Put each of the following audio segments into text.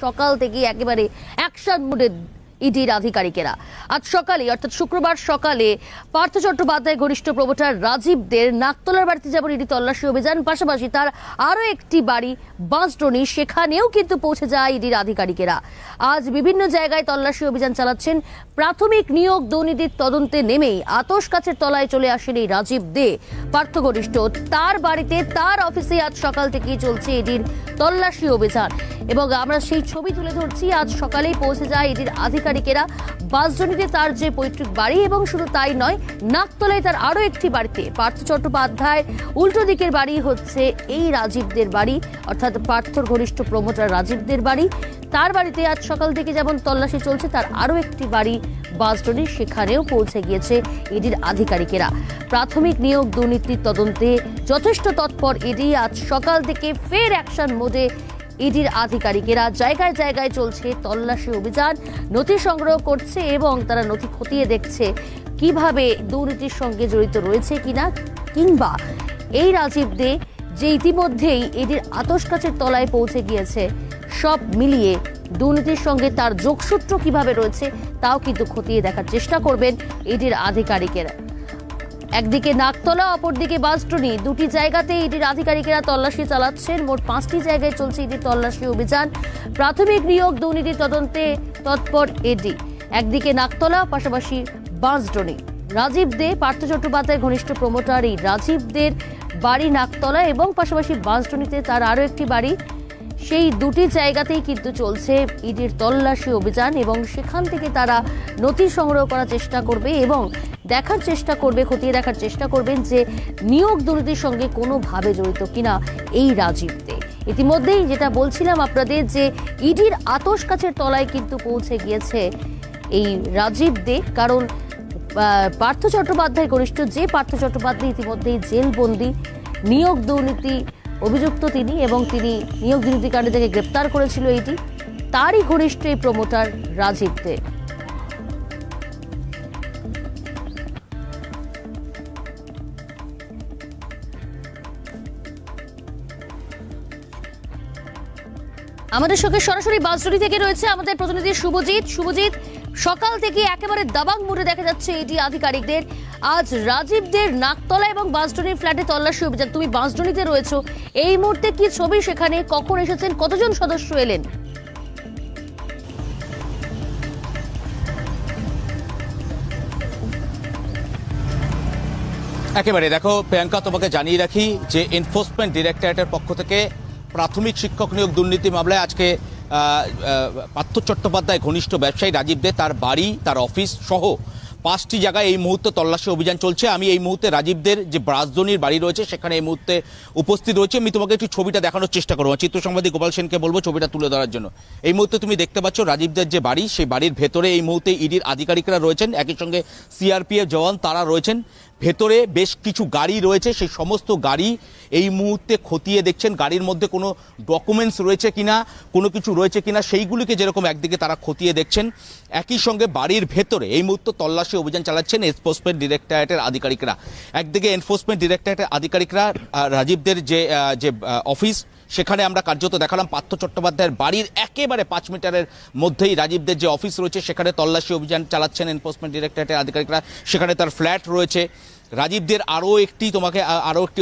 সকাল থেকে একেবারে অ্যাকশন মোডে ইডির আধিকারিকেরা। আজ সকালে অর্থাৎ শুক্রবার সকালে পার্থ চট্টোপাধ্যায় ঘনিষ্ঠ প্রমোটার রাজীবদের নাকতলার বাড়িতে যেমন ইডি তল্লাশি অভিযান, পাশাপাশি তার আরো একটি বাড়ি বাঁশডোনি, সেখানেও কিন্তু পৌঁছে যায় ইডির আধিকারিকেরা। আজ বিভিন্ন জায়গায় তল্লাশি অভিযান চালাচ্ছেন। প্রাথমিক নিয়োগ দুর্নীতির তদন্তে নেমেই আতশ কাছের তলায় চলে আসেন এই রাজীব দে, পার্থ ঘনিষ্ঠ। তার বাড়িতে, তার অফিসে আজ সকাল থেকেই চলছে ইডির তল্লাশি অভিযান এবং আমরা সেই ছবি তুলে ধরছি। আজ সকালেই পৌঁছে যায় ইডির আধিকারিকেরা বাঁশডোনিতে তার যে পৈতৃক বাড়ি, এবং শুধু তাই নয়, নাকতলায় তার আরো একটি বাড়িতে। পার্থ চট্টোপাধ্যায় উল্টো দিকের বাড়ি হচ্ছে এই রাজীবদের বাড়ি, অর্থাৎ পার্থর ঘনিষ্ঠ প্রমোটার রাজীবদের বাড়ি। তার বাড়িতে আজ সকাল থেকে যেমন তল্লাশি চলছে, তার আরো একটি বাড়ি বাঁশডোনি, সেখানেও পৌঁছে গিয়েছে ইডির আধিকারিকেরা। প্রাথমিক নিয়োগ দুর্নীতির তদন্তে যথেষ্ট তৎপর ইডি। আজ সকাল থেকে ফের অ্যাকশন মোডে ইডির আধিকারিকেরা। জায়গায় জায়গায় চলছে তল্লাশি অভিযান, নথি সংগ্রহ করছে এবং তারা নথি খতিয়ে দেখছে কিভাবে দুর্নীতির সঙ্গে জড়িত রয়েছে কিনা, কিংবা এই রাজীব দে যে ইতিমধ্যেই ইডির আতশ কাছের তলায় পৌঁছে গিয়েছে, সব মিলিয়ে দুর্নীতির সঙ্গে তার যোগসূত্র কিভাবে রয়েছে তাও কিন্তু খতিয়ে দেখার চেষ্টা করবেন ইডির আধিকারিকেরা। একদিকে নাকতলা, অপরদিকে বাঁশডোনি, দুটি জায়গাতে ইডির আধিকারিকেরা তল্লাশি চালাচ্ছেন। মোট 5টি জায়গায় চলছে ইডির তল্লাশি অভিযান। প্রাথমিক নিয়োগ দুর্নীতি তদন্তে তৎপর ইডি। একদিকে নাকতলা, পাশাপাশি বাঁশডোনি। রাজীব দে, পার্থ চট্টোপাধ্যায় ঘনিষ্ঠ প্রমোটার এই রাজীবদের বাড়ি নাকতলা এবং পাশাপাশি বাঁশডোনিতে তার আরো একটি বাড়ি। সেই দুটি জায়গাতেই কিন্তু চলছে ইডির তল্লাশি অভিযান এবং সেখান থেকে তারা নথি সংগ্রহ করার চেষ্টা করবে এবং দেখার চেষ্টা করবে, খতিয়ে দেখার চেষ্টা করবেন যে নিয়োগ দুর্নীতির সঙ্গে কোনোভাবে জড়িত কিনা এই রাজীব দে। ইতিমধ্যেই যেটা বলছিলাম আপনাদের, যে ইডির আতশ কাছের তলায় কিন্তু পৌঁছে গিয়েছে এই রাজীব দে, কারণ পার্থ চট্টোপাধ্যায় ঘনিষ্ঠ যে পার্থ চট্টোপাধ্যায় ইতিমধ্যেই জেলবন্দি, নিয়োগ দুর্নীতি অভিযুক্ত তিনি, এবং তিনি নিয়োগ দুর্নীতি কাণ্ডে থেকে গ্রেপ্তার করেছিল এটি, তারই ঘনিষ্ঠ এই প্রমোটার রাজীব দে। আমাদের সঙ্গে সরাসরি বাঁশডোনি থেকে রয়েছে আমাদের প্রতিনিধি শুভজিৎ। শুভজিৎ, সকাল থেকে একেবারে দাবাং মোড়ে দেখা যাচ্ছে ইডি আধিকারিকদের। আজ রাজীবদের নাকতলা এবং বাঁশডোনির ফ্ল্যাটে তল্লাশি অভিযান। তুমি বাঁশডোনিতে রয়েছো, এই মুহূর্তে কি ছবি সেখানে? কখন এসেছেন? কতজন সদস্য এলেন? একেবারে দেখো প্রিয়াঙ্কা, তোমাকে জানিয়ে রাখি যে এনফোর্সমেন্ট ডিরেক্টরেটের পক্ষ থেকে প্রাথমিক শিক্ষক নিয়োগ দুর্নীতি মামলায় আজকে পার্থ চট্টোপাধ্যায় ঘনিষ্ঠ ব্যবসায়ী রাজীব দে, তার বাড়ি, তার অফিস সহ 5টি জায়গায় এই মুহূর্তে তল্লাশি অভিযান চলছে। আমি এই মুহূর্তে রাজীবদের যে বাঁশডোনির বাড়ি রয়েছে সেখানে এই মুহূর্তে উপস্থিত রয়েছে। আমি তোমাকে একটু ছবিটা দেখানোর চেষ্টা করবো। চিত্র সাংবাদিক গোপাল সেনকে বলবো ছবিটা তুলে ধরার জন্য। এই মুহূর্তে তুমি দেখতে পাচ্ছ রাজীবদের যে বাড়ি, সেই বাড়ির ভেতরে এই মুহূর্তে ইডির আধিকারিকরা রয়েছেন, একই সঙ্গে সিআরপিএফ জওয়ান তারা রয়েছেন। ভেতরে বেশ কিছু গাড়ি রয়েছে, সেই সমস্ত গাড়ি এই মুহূর্তে খতিয়ে দেখছেন, গাড়ির মধ্যে কোনো ডকুমেন্টস রয়েছে কিনা, কোনো কিছু রয়েছে কিনা, সেইগুলিকে যেরকম একদিকে তারা খতিয়ে দেখছেন, একই সঙ্গে বাড়ির ভেতরে এই মুহূর্তে তল্লাশি অভিযান চালাচ্ছেন এনফোর্সমেন্ট ডিরেক্টরেটের আধিকারিকরা। একদিকে এনফোর্সমেন্ট ডিরেক্টরেটের আধিকারিকরা রাজীবদের যে অফিস, সেখানে আমরা কার্যত দেখালাম পার্থ চট্টোপাধ্যায়ের বাড়ির একেবারে 5 মিটারের মধ্যেই রাজীবদের যে অফিস রয়েছে সেখানে তল্লাশি অভিযান চালাচ্ছেন এনফোর্সমেন্ট ডিরেক্টরেটের আধিকারিকরা। সেখানে তার ফ্ল্যাট রয়েছে। রাজীবদের আরও একটি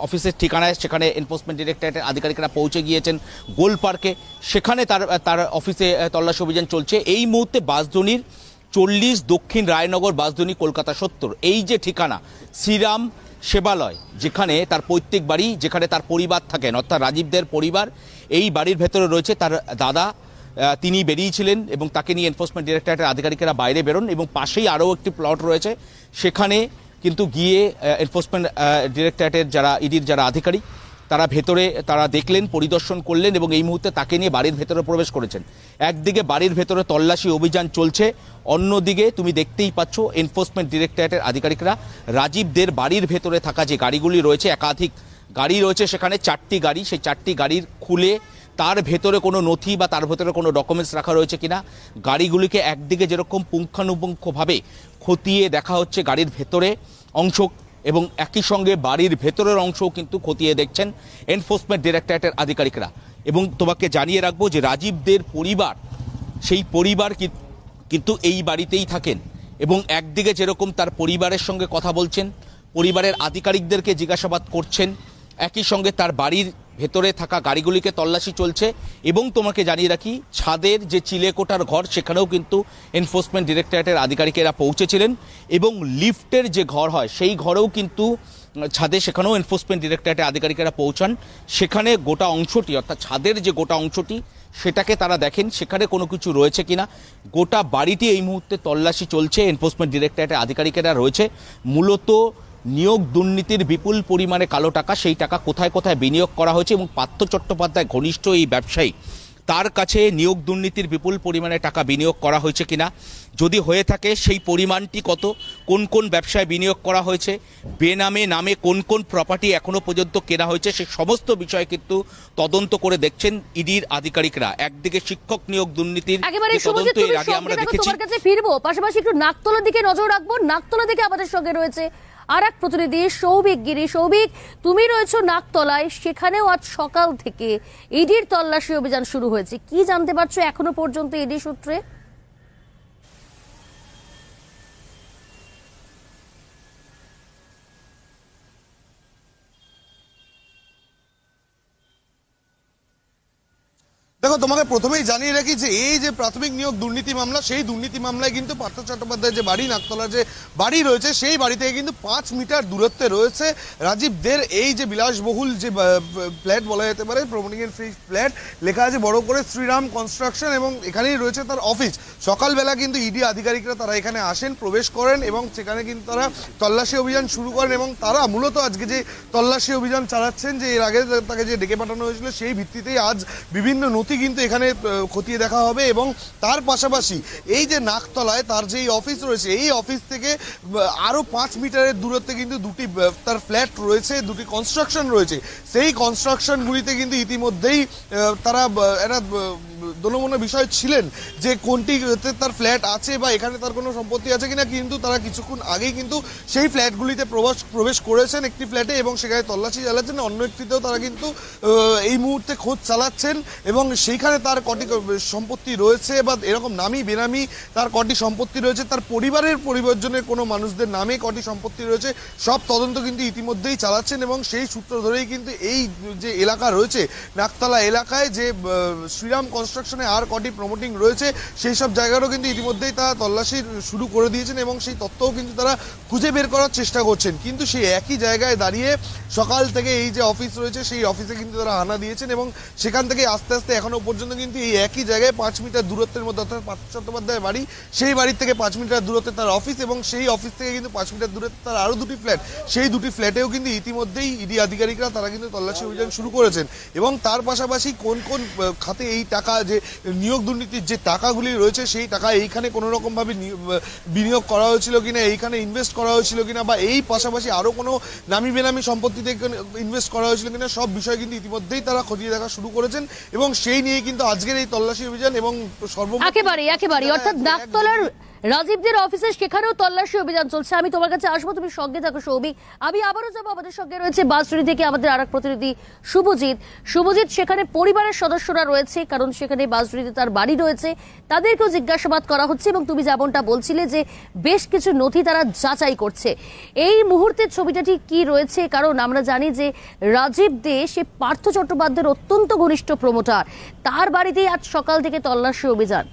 অফিসের ঠিকানায় সেখানে এনফোর্সমেন্ট ডিরেক্টরেটের আধিকারিকরা পৌঁছে গিয়েছেন গোল পার্কে, সেখানে তার অফিসে তল্লাশি অভিযান চলছে। এই মুহূর্তে বাঁশডোনির 40 দক্ষিণ রায়নগর, বাঁশডোনি, কলকাতা 70, এই যে ঠিকানা শ্রীরাম সেবালয়, যেখানে তার পৈতৃক বাড়ি, যেখানে তার পরিবার থাকেন, অর্থাৎ রাজীবদের পরিবার, এই বাড়ির ভেতরে রয়েছে তার দাদা। তিনি বেরিয়েছিলেন এবং তাকে নিয়ে এনফোর্সমেন্ট ডিরেক্টরেটের আধিকারিকেরা বাইরে বেরোন এবং পাশেই আরও একটি প্লট রয়েছে, সেখানে কিন্তু গিয়ে এনফোর্সমেন্ট ডিরেক্টরেটের ইডির যারা আধিকারিক তারা ভেতরে দেখলেন, পরিদর্শন করলেন এবং এই মুহূর্তে তাকে নিয়ে বাড়ির ভেতরে প্রবেশ করেছেন। একদিকে বাড়ির ভেতরে তল্লাশি অভিযান চলছে, অন্যদিকে তুমি দেখতেই পাচ্ছ এনফোর্সমেন্ট ডিরেক্টরেটের আধিকারিকরা রাজীবদের বাড়ির ভেতরে থাকা যে গাড়িগুলি রয়েছে, একাধিক গাড়ি রয়েছে সেখানে, 4টি গাড়ি, সেই 4টি গাড়ির খুলে তার ভেতরে কোনো নথি বা তার ভেতরে কোনো ডকুমেন্টস রাখা রয়েছে কিনা, গাড়িগুলিকে একদিকে যেরকম পুঙ্খানুপুঙ্খভাবে খতিয়ে দেখা হচ্ছে গাড়ির ভেতরে অংশ, এবং একই সঙ্গে বাড়ির ভেতরের অংশও কিন্তু খতিয়ে দেখছেন এনফোর্সমেন্ট ডিরেক্টরেটের আধিকারিকরা। এবং তোমাকে জানিয়ে রাখবো যে রাজীবদের পরিবার, সেই পরিবার কিন্তু এই বাড়িতেই থাকেন এবং একদিকে যেরকম তার পরিবারের সঙ্গে কথা বলছেন, পরিবারের আধিকারিকদেরকে জিজ্ঞাসাবাদ করছেন, একই সঙ্গে তার বাড়ির ভেতরে থাকা গাড়িগুলিকে তল্লাশি চলছে। এবং তোমাকে জানিয়ে রাখি, ছাদের যে চিলেকোঠার ঘর সেখানেও কিন্তু এনফোর্সমেন্ট ডিরেক্টরেটের আধিকারিকেরা পৌঁছেছিলেন এবং লিফটের যে ঘর হয় সেই ঘরেও কিন্তু ছাদে, সেখানেও এনফোর্সমেন্ট ডিরেক্টরেটের আধিকারিকেরা পৌঁছান। সেখানে গোটা অংশটি, অর্থাৎ ছাদের যে গোটা অংশটি, সেটাকে তারা দেখেন সেখানে কোনো কিছু রয়েছে কিনা। গোটা বাড়িটি এই মুহূর্তে তল্লাশি চলছে, এনফোর্সমেন্ট ডিরেক্টরেটের আধিকারিকেরা রয়েছে। মূলত নিয়োগ দুর্নীতির বিপুল পরিমাণে কালো টাকা, সেই টাকা কোথায় কোথায় বিনিয়োগ করা হয়েছে এবং পার্থ চট্টোপাধ্যায় ঘনিষ্ঠ এই ব্যবসায়ী, তার কাছে নিয়োগ দুর্নীতির বিপুল পরিমাণে টাকা বিনিয়োগ করা হয়েছে কিনা, যদি হয়ে থাকে সেই পরিমাণটি কত, কোন কোন ব্যবসায় বিনিয়োগ করা হয়েছে, বেনামে নামে কোন কোন প্রপার্টি এখনো পর্যন্ত কেনা হয়েছে, সেই সমস্ত বিষয় কিন্তু তদন্ত করে দেখছেন ইডির আধিকারিকরা। একদিকে শিক্ষক নিয়োগ দুর্নীতির তদন্ত এর আগে আমরা দেখেছি। তোমার কাছে ফিরবো, পাশাপাশি একটু নাকতলার দিকে নজর রাখবো। নাকতলা দিকে আমাদের সঙ্গে রয়েছে আর এক প্রতিনিধি সৌভিক গিরি। সৌভিক, তুমি রয়েছো নাকতলায়, সেখানেও আজ সকাল থেকে ইডির তল্লাশি অভিযান শুরু হয়েছে। কি জানতে পারছো এখনো পর্যন্ত ইডি সূত্রে? দেখো, তোমাকে প্রথমেই জানিয়ে রাখি যে এই যে প্রাথমিক নিয়োগ দুর্নীতি মামলা, সেই দুর্নীতি মামলায় কিন্তু পার্থ চট্টোপাধ্যায়ের যে বাড়ি, নাকতলার যে বাড়ি রয়েছে, সেই বাড়ি থেকে কিন্তু 5 মিটার দূরত্বে রয়েছে রাজীবদের এই যে বিলাসবহুল যে ফ্ল্যাট বলা যেতে পারে, প্রমোটিং এন্ড ফ্রি ফ্ল্যাট, লেখা আছে বড় করে শ্রীরাম কনস্ট্রাকশন, এবং এখানেই রয়েছে তার অফিস। সকালবেলা কিন্তু ইডি আধিকারিকরা তারা এখানে আসেন, প্রবেশ করেন এবং সেখানে কিন্তু তারা তল্লাশি অভিযান শুরু করেন। এবং তারা মূলত আজকে যে তল্লাশি অভিযান চালাচ্ছেন, যে এর আগে তাকে যে ডেকে পাঠানো হয়েছিল, সেই ভিত্তিতেই আজ বিভিন্ন কিন্তু এখানে খতিয়ে দেখা হবে। এবং তার পাশাপাশি এই যে নাকতলায় তার যে অফিস রয়েছে, এই অফিস থেকে আরো 5 মিটারের দূরত্বে কিন্তু দুটি তার ফ্ল্যাট রয়েছে, দুটি কনস্ট্রাকশন রয়েছে। সেই কনস্ট্রাকশনগুলিতে কিন্তু ইতিমধ্যেই তারা একটা দোলমনো বিষয় ছিলেন যে কোনটিতে তার ফ্ল্যাট আছে বা এখানে তার কোনো সম্পত্তি আছে কিনা, কিন্তু তারা কিছুক্ষণ আগেই কিন্তু সেই ফ্ল্যাটগুলিতে প্রবেশ করেছেন একটি ফ্ল্যাটে এবং সেখানে তল্লাশি চালাচ্ছেন। অন্য একটিতেও তারা কিন্তু এই মুহূর্তে খোঁজ চালাচ্ছেন এবং সেইখানে তার কটি সম্পত্তি রয়েছে বা এরকম নামি বেনামি তার কটি সম্পত্তি রয়েছে, তার পরিবারের কোনো মানুষদের নামে কটি সম্পত্তি রয়েছে, সব তদন্ত কিন্তু ইতিমধ্যেই চালাচ্ছেন। এবং সেই সূত্র ধরেই কিন্তু এই যে এলাকা রয়েছে নাকতলা এলাকায়, যে শ্রীরাম কনস্ট্রাকশনে আর কটি প্রমোটিং রয়েছে, সেই সব জায়গারও কিন্তু ইতিমধ্যেই তারা তল্লাশি শুরু করে দিয়েছেন এবং সেই তথ্যও কিন্তু তারা খুঁজে বের করার চেষ্টা করছেন। কিন্তু সেই একই জায়গায় দাঁড়িয়ে সকাল থেকে এই যে অফিস রয়েছে, সেই অফিসে কিন্তু তারা হানা দিয়েছেন এবং সেখান থেকে আস্তে আস্তে এখনো পর্যন্ত কিন্তু এই একই জায়গায় 5 মিটার দূরত্বের মধ্যে, অর্থাৎ পার্থ চট্টোপাধ্যায়ের বাড়ি, সেই বাড়ির থেকে 5 মিটার দূরত্বে তার অফিস এবং সেই অফিস থেকে কিন্তু 5 মিটার দূরত্বে তার আরো দুটি ফ্ল্যাট, সেই দুটি ফ্ল্যাটেও কিন্তু ইতিমধ্যেই ইডি আধিকারিকরা তারা কিন্তু তল্লাশি অভিযান শুরু করেছেন। এবং তার পাশাপাশি কোন কোন খাতে এই টাকা, যে নিয়োগ দুর্নীতির যে টাকাগুলি রয়েছে, সেই টাকা এইখানে কোনো রকম ভাবে বিনিয়োগ করা হয়েছিল কিনা, এইখানে ইনভেস্ট করা হয়েছিল কিনা, বা এই পাশাপাশি আরো কোনো নামি বেনামি সম্পত্তিতে ইনভেস্ট করা হয়েছিল কিনা, সব বিষয় কিন্তু ইতিমধ্যেই তারা খতিয়ে দেখা শুরু করেছেন। এবং সেই নিয়ে কিন্তু আজকের এই তল্লাশি অভিযান এবং একেবারে অর্থাৎ নাকতলার রাজীবদের অফিসে সেখানেও তল্লাশি অভিযান চলছে। আমি তোমার কাছে আসবো, তুমি সঙ্গে থাকো সৌভিক। আমি আবারও যাবো, আমাদের সঙ্গে রয়েছে বাসস্ট্যান্ড থেকে আমাদের আরেক প্রতিনিধি শুভজিৎ। সেখানে পরিবারের সদস্যরা রয়েছে, কারণ সেখানে বাসস্ট্যান্ডে তার বাড়ি রয়েছে, তাদেরকেও জিজ্ঞাসাবাদ করা হচ্ছে এবং তুমি যেমনটা বলছিলে যে বেশ কিছু নথি তারা যাচাই করছে। এই মুহূর্তের ছবিটা ঠিক কি রয়েছে? কারণ আমরা জানি যে রাজীব দে সে পার্থ চট্টোপাধ্যায়ের অত্যন্ত ঘনিষ্ঠ প্রমোটার, তার বাড়িতেই আজ সকাল থেকে তল্লাশি অভিযান।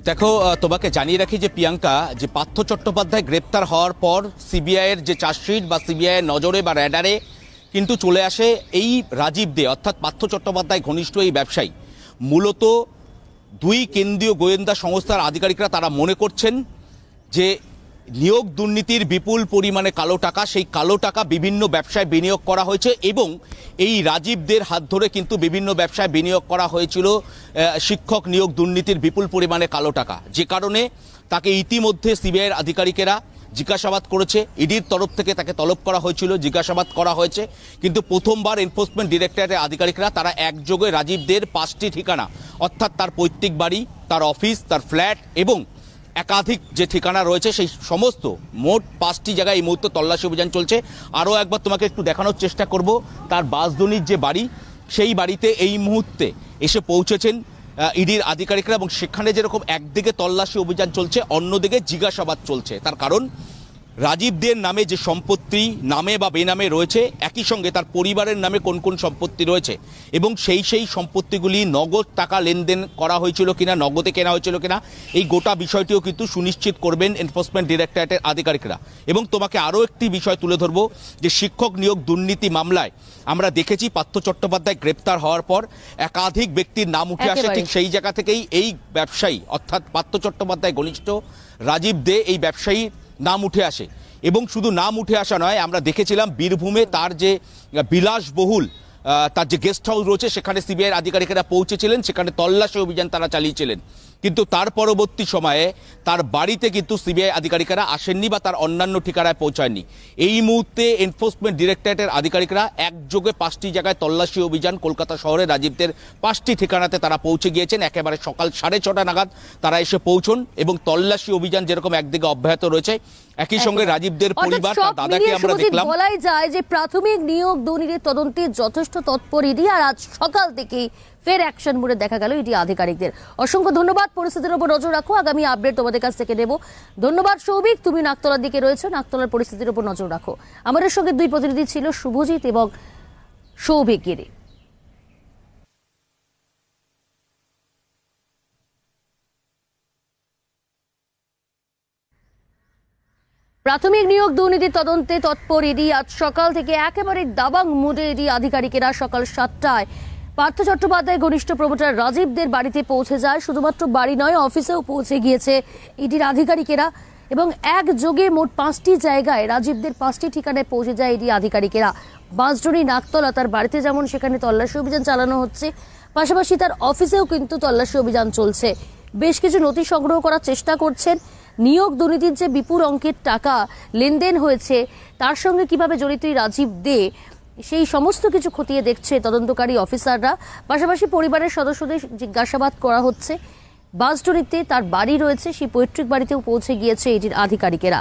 দেখো, তোমাকে জানিয়ে রাখি যে প্রিয়াঙ্কা, যে পার্থ চট্টোপাধ্যায় গ্রেপ্তার হওয়ার পর সিবিআইয়ের যে চার্জশিট বা সিবিআইয়ের নজরে বা র্যাডারে কিন্তু চলে আসে এই রাজীব দে, অর্থাৎ পার্থ চট্টোপাধ্যায় ঘনিষ্ঠ এই ব্যবসায়ী। মূলত দুই কেন্দ্রীয় গোয়েন্দা সংস্থার আধিকারিকরা তারা মনে করছেন যে নিয়োগ দুর্নীতির বিপুল পরিমাণে কালো টাকা, সেই কালো টাকা বিভিন্ন ব্যবসায় বিনিয়োগ করা হয়েছে এবং এই রাজীবদের হাত ধরে কিন্তু বিভিন্ন ব্যবসায় বিনিয়োগ করা হয়েছিল শিক্ষক নিয়োগ দুর্নীতির বিপুল পরিমাণে কালো টাকা, যে কারণে তাকে ইতিমধ্যে সিবিআইয়ের আধিকারিকেরা জিজ্ঞাসাবাদ করেছে। ইডির তরফ থেকে তাকে তলব করা হয়েছিল, জিজ্ঞাসাবাদ করা হয়েছে, কিন্তু প্রথমবার এনফোর্সমেন্ট ডিরেক্টরেটের আধিকারিকরা তারা একযোগে রাজীবদের 5টি ঠিকানা, অর্থাৎ তার পৈতৃক বাড়ি, তার অফিস, তার ফ্ল্যাট এবং একাধিক যে ঠিকানা রয়েছে সেই সমস্ত মোট 5টি জায়গায় এই মুহূর্তে তল্লাশি অভিযান চলছে। আরও একবার তোমাকে একটু দেখানোর চেষ্টা করব তার বাসদনির যে বাড়ি, সেই বাড়িতে এই মুহূর্তে এসে পৌঁছেছেন ইডির আধিকারিকরা, এবং সেখানে যেরকম একদিকে তল্লাশি অভিযান চলছে, অন্যদিকে জিজ্ঞাসাবাদ চলছে। তার কারণ রাজীব দের নামে যে সম্পত্তি নামে বা বেনামে রয়েছে, একই সঙ্গে তার পরিবারের নামে কোন কোন সম্পত্তি রয়েছে, এবং সেই সম্পত্তিগুলি নগদ টাকা লেনদেন করা হয়েছিল কিনা, নগদে কেনা হয়েছিল কিনা, এই গোটা বিষয়টিও কিন্তু সুনিশ্চিত করবেন এনফোর্সমেন্ট ডিরেক্টরেটের আধিকারিকরা। এবং তোমাকে আরও একটি বিষয় তুলে ধরবো যে শিক্ষক নিয়োগ দুর্নীতি মামলায় আমরা দেখেছি পার্থ চট্টোপাধ্যায় গ্রেপ্তার হওয়ার পর একাধিক ব্যক্তির নাম উঠে আসে। ঠিক সেই জায়গা থেকেই এই ব্যবসায়ী অর্থাৎ পার্থ চট্টোপাধ্যায় ঘনিষ্ঠ রাজীব দে এই ব্যবসায়ী নাম উঠে আসে। এবং শুধু নাম উঠে আসা নয়, আমরা দেখেছিলাম বীরভূমে তার যে বিলাসবহুল তার যে গেস্ট হাউস রয়েছে সেখানে সিবিআই আধিকারিকেরা পৌঁছেছিলেন, সেখানে তল্লাশি অভিযান তারা চালিয়েছিলেন। কিন্তু তার পরবর্তী সময়ে তার বাড়িতে কিন্তু সিবিআই আধিকারিকেরা আসেননি বা তার অন্যান্য ঠিকানায় পৌঁছায়নি। এই মুহূর্তে এনফোর্সমেন্ট ডিরেক্টরেটের আধিকারিকরা একযোগে 5টি জায়গায় তল্লাশি অভিযান কলকাতা শহরে রাজীবদের 5টি ঠিকানাতে তারা পৌঁছে গিয়েছেন। একেবারে সকাল 6:30 নাগাদ তারা এসে পৌঁছন, এবং তল্লাশি অভিযান যেরকম একদিকে অব্যাহত রয়েছে, একই সঙ্গে রাজীবদের পরিবার তার দাদাকে আমরা দেখলাম। বলাই যায় যে প্রাথমিক নিয়োগ দুর্নীতির তদন্তে যথেষ্ট তৎপর ইডি, আর আজ সকাল থেকেই ফের অ্যাকশন মোডে দেখা গেল ইডি আধিকারিকদের। অসংখ্য ধন্যবাদ। পরিস্থিতির উপর নজর রাখো, আগামী আপডেট তোমাদের কাছ থেকে নেব। ধন্যবাদ সৌভিক, তুমি নাকতলার দিকে রয়েছো, নাকতলার পরিস্থিতির উপর নজর রাখো। আমাদের সঙ্গে 2 প্রতিনিধি ছিল, শুভজিৎ এবং সৌভিক গিরি। প্রাথমিক নিয়োগ দুর্নীতির তদন্তে তৎপর ইডি। আজ সকাল থেকে একেবারে দাবাং মুডে ইডি আধিকারিকেরা সকাল 7টায় পার্থ চট্টোপাধ্যায় ঘনিষ্ঠ প্রমোটার রাজীবদের বাড়িতে পৌঁছে যায়। শুধুমাত্র বাড়ি নয়, অফিসেও পৌঁছে গিয়েছে ইডির আধিকারিকেরা, এবং একযোগে মোট 5টি জায়গায় রাজীবদের 5টি ঠিকানায় পৌঁছে যায় ইডি আধিকারিকেরা। বাঁশডোরি নাকতলা তার বাড়িতে যেমন সেখানে তল্লাশি অভিযান চালানো হচ্ছে, পাশাপাশি তার অফিসেও কিন্তু তল্লাশি অভিযান চলছে। বেশ কিছু নথি সংগ্রহ করার চেষ্টা করছেন। নিয়োগ দুর্নীতির যে বিপুল অঙ্কের টাকা লেনদেন হয়েছে, তার সঙ্গে কিভাবে জড়িত রাজীব দে, সেই সমস্ত কিছু খতিয়ে দেখছে তদন্তকারী অফিসাররা। পাশাপাশি পরিবারের সদস্যদের জিজ্ঞাসাবাদ করা হচ্ছে। বাঁশডোরিতে তার বাড়ি রয়েছে, সেই পৈতৃক বাড়িতেও পৌঁছে গিয়েছে ইডির আধিকারিকেরা।